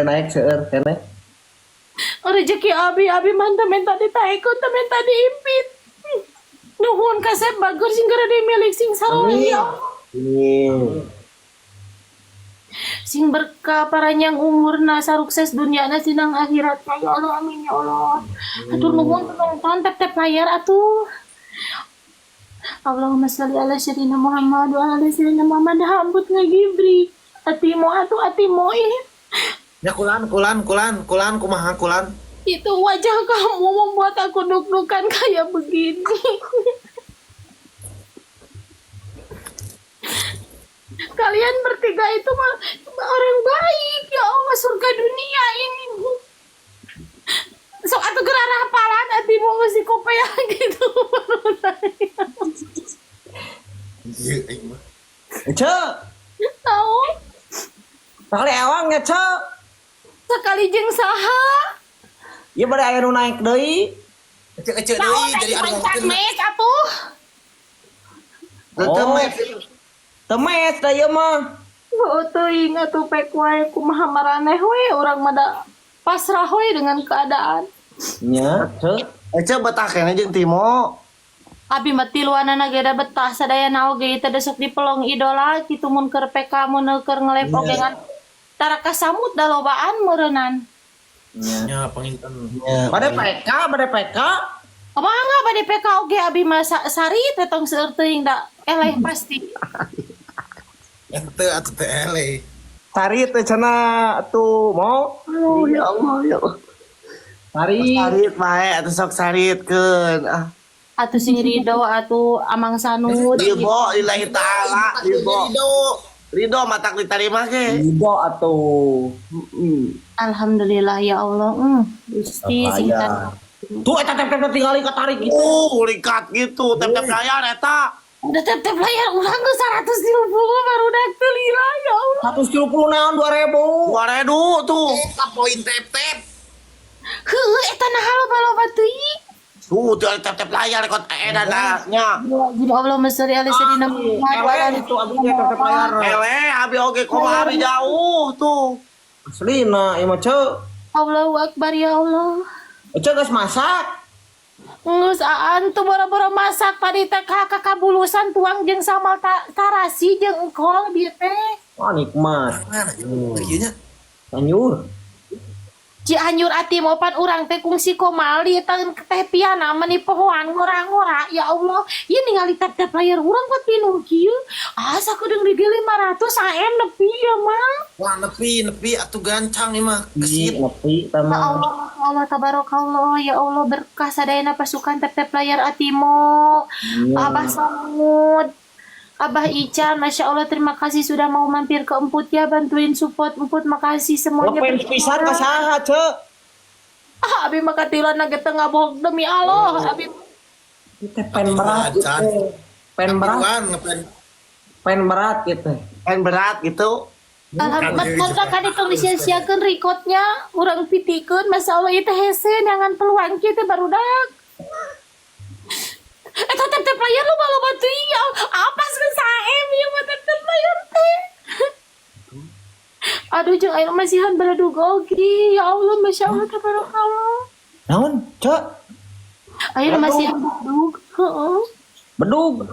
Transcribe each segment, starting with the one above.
naik seueur keneh. Rezeki abi mantap minta ditaikun tapi minta diimpit. Nuhun kasep bagur sing gara milik sing saraya. Amin. Sing berkah paranyang umurna sarukses dunyana sinang akhirat ya Allah amin ya Allah. Aduh nuhun penonton tep layar atuh. Allahumma sholli ala sayyidina Muhammad wa ala sayyidina Muhammad hambut ngagibri. Atimo ih. Ya kulan kumaha kulan. Itu wajah kamu membuat aku deg-degan kayak begini. Kalian bertiga itu mah orang baik ya Allah surga dunia ini. Sok atuh geura hafalan ati mau ngasih kopea gitu. Iya aing mah. Cek, Tahu kali ewang ya cek. sekali jeung saha? Ieu bade aya nu naik deui. Ecek Tahu deui jadi dari anu pancak mes atuh. Temes da ieu mah. Oh teuing atuh pek wae kumaha maraneh we urang mah da pasrah we dengan keadaan. Nya, cek. Ecek betah kene jeung Timo. Abi mah tiluanana ge da betah sadayana oge teh desok dipelong idola kitu mun keur PK mun keur ngelep ogengan tara kasamut da lobaan meureunnan. Ya panginten. Bade PK. Mangga bade PK oge abi mah sari teh tong seueur teuing da eleh pasti. Ente atuh teh ele. Sari teh cenah atuh mau. Oh ya Allah ya Allah. Sari. Sarit bae atuh sok saritkeun. Ah. Atuh sing Ridho atuh Amang Sanud. Ridho lillahi taala, Ridho matak diterima ge. Ridho atuh. Alhamdulillah ya Allah. Gusti sing Apaya. Tuh eta tep tinggali katarik gitu. Likat gitu, tep-tep layar eta. udah tep layar urang geus 130 baru dak teu lira ya Allah. 170 naon 2000. 2000 tuh. Eta poin tep-tep. Heuh eta naha loba-loba teuing. Tuh tep-tep layar kot edananya. Jadi Allah mesri ala sedina Muhammad. Itu abi tep layar. Ele abi oge komaha abi jauh tuh. Aslina ieu mah ceu. Allahu Akbar ya Allah. Ceu geus masak. Ngeus aan tuh boro-boro masak tadi teh kakabulusan tuang jeung samal tarasi jeung engkol dieu teh. Wah nikmat. Mana ieu nya? Anyur. Cianjur ati mopan urang teh kungsi komal di teh piana meni pohoan ngora-ngora ya Allah. Ieu ningali tep layar urang kok pinung kieu. Asa kudu di 500 AM nepi ya mah. Wah nepi atuh gancang ieu mah. Gesit Gesit. nepi Ya tamah. Allah tabarakallah ya Allah berkah sadayana pasukan tep layar Atimo. Abah Samud, Abah Ican, Masya Allah terima kasih sudah mau mampir ke Emput ya bantuin support Emput makasih semuanya. Ngefans pisan ka saha ceu? Abi mah katilan nage tengah bohong demi Allah. Abi Teh pen berat gitu. Pen berat, pen berat gitu. Kan berat gitu. Alhamdulillah kan itu disia-siakeun recordnya urang pitikeun Masya Allah ieu teh hese jangan peluang kieu teh barudak. Eta tep layar loba teuing ya. Apa sih saem ieu mah tep layar teh. Aduh jeung aya masihan baladuga oge. Ya Allah Masya Allah tabarakallah. Naon, ceu? Aya masihan bedug. Heeh. Bedug.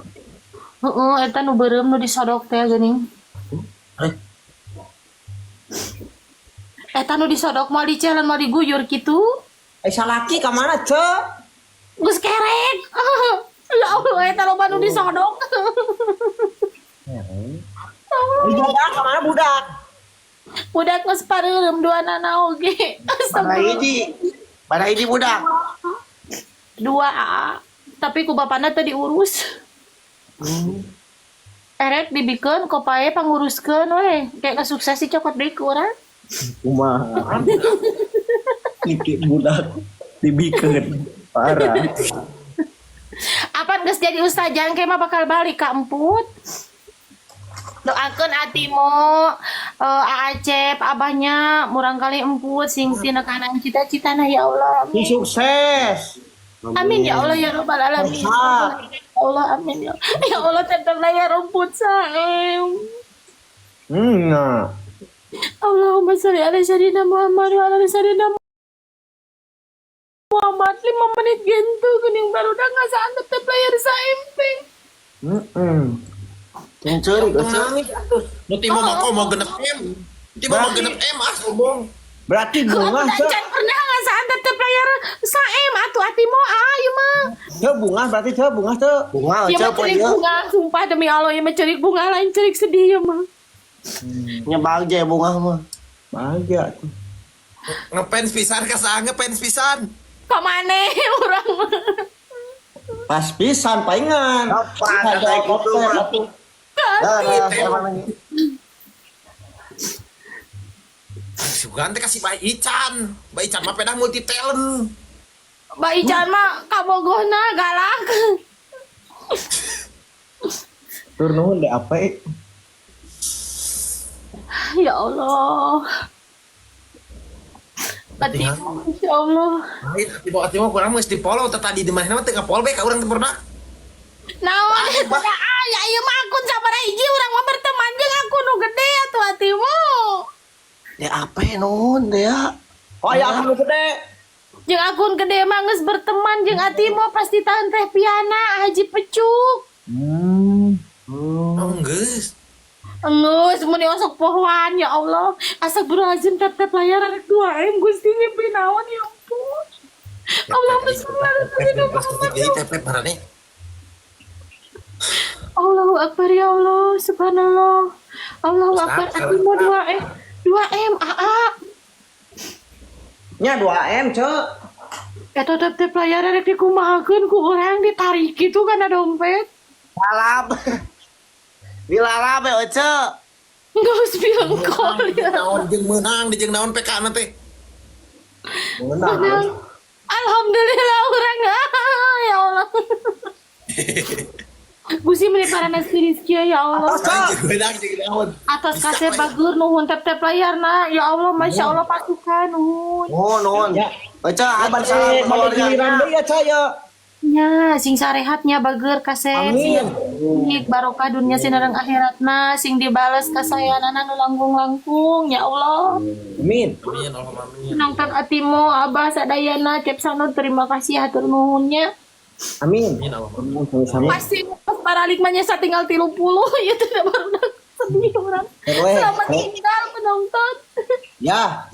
Heeh eta nu beureum nu disodok teh geuning. Eta nu disodok mau dicelan mau diguyur kitu. Salaki ka mana, ceu? Geus kerek. Ya Allah eta loba nu disodok. Budak ka mana budak? Budak geus pareureum duanana oge. Pada ini budak. Dua tapi ku bapana teh diurus. Erek dibikeun kopae panguruskeun we. Kayak sukses si cokot deui ku urang. Kumaha? Iki budak dibikeun parah. Apa geus jadi ustazah engke mah bakal balik ka Emput. Doakeun Atimo, Acep, abahnya murang kali Emput sing tina kanan cita-citana ya Allah. Di sukses. Amin ya Allah ya rabbal alamin. Ya Allah amin ya. Ya Allah tetep layar Emput saem. Nah. Allahumma sholli ala sayyidina Muhammad wa ala sayyidina Muhammad. 5 menit gentu kuning baru dah ngasaan teh player sa empeng. Yang curi Untung nangis atuh. Nu timo mau genep M. Timo mau genep M sombong. Berarti bunga Aku dan pernah ngasaan teh player sa em atuh atimo ayo mah. Teu bunga berarti teu bunga teu. bunga Ya aja mah cerik bunga, sumpah demi Allah ya mah cerik bunga lain cerik sedih ya mah. nyebal aja bunga mah. Bahagia tuh. Ngefans pisan ka saha ngefans pisan. Kok maneh urang mah. Pas pisan paingan. Apa kata gitu mah. Sugan teh kasih Mbak Ican. Mbak Ican mah pedah multi talent. Mbak Ican mah kabogohna galak. Tur nuhun deh apa Ya Allah. Ati, ya Allah. Lain ati mau kurang mesti follow tadi di mana teh ka follow bae ka urang teh pernah. Naon pada aya ieu mah akun sabar hiji urang mah berteman jeung akun nu gede atuh atimu. Ya apa ya nun ya. Oh ya aku gede. Jeung akun gede mah geus berteman jeung atimu pasti tahan teh piana Haji Pecuk. Oh geus. Engus mun osok pohon ya Allah. Astagfirullahalazim tep layar rek 2M Gusti ngimpi naon ya ampun. Allahumma sholli ala sayyidina Muhammad. Jadi tepet barane. Allahu Akbar ya Allah, subhanallah. Allahu Akbar, atimu 2M AA. Nya 2M cek. Eta tep layar rek dikumahakeun ku urang ditarik gitu kana dompet. Salam. Dilarang be oce. Geus biangkol ya. Naon jeung meunang di jeung naon PK na teh. Menang. Alhamdulillah urang ya Allah. Gusti meuli parana Rizky ya Allah. Jeung meunang jeung naon. Atas kasih bagur nuhun tep layarna ya Allah masya Allah pasukan nuhun. Nun. Ya. Oce apa Balik salam balik giliran keluarga. deui ya caya. Nya sing sarehatnya bager kasih Amin. sing barokah dunia sinareng akhiratna sing dibales kasayanana nu langkung-langkung ya Allah. Amin. Amin Allahumma amin. Nongton atimu abah sadayana cep sanud terima kasih hatur nuhunnya. Amin. Amin Allahumma amin. Sami-sami. Pasti paraligmanya tinggal 30 ya tidak baru sedih orang. Terus. Selamat tinggal penonton. Ya.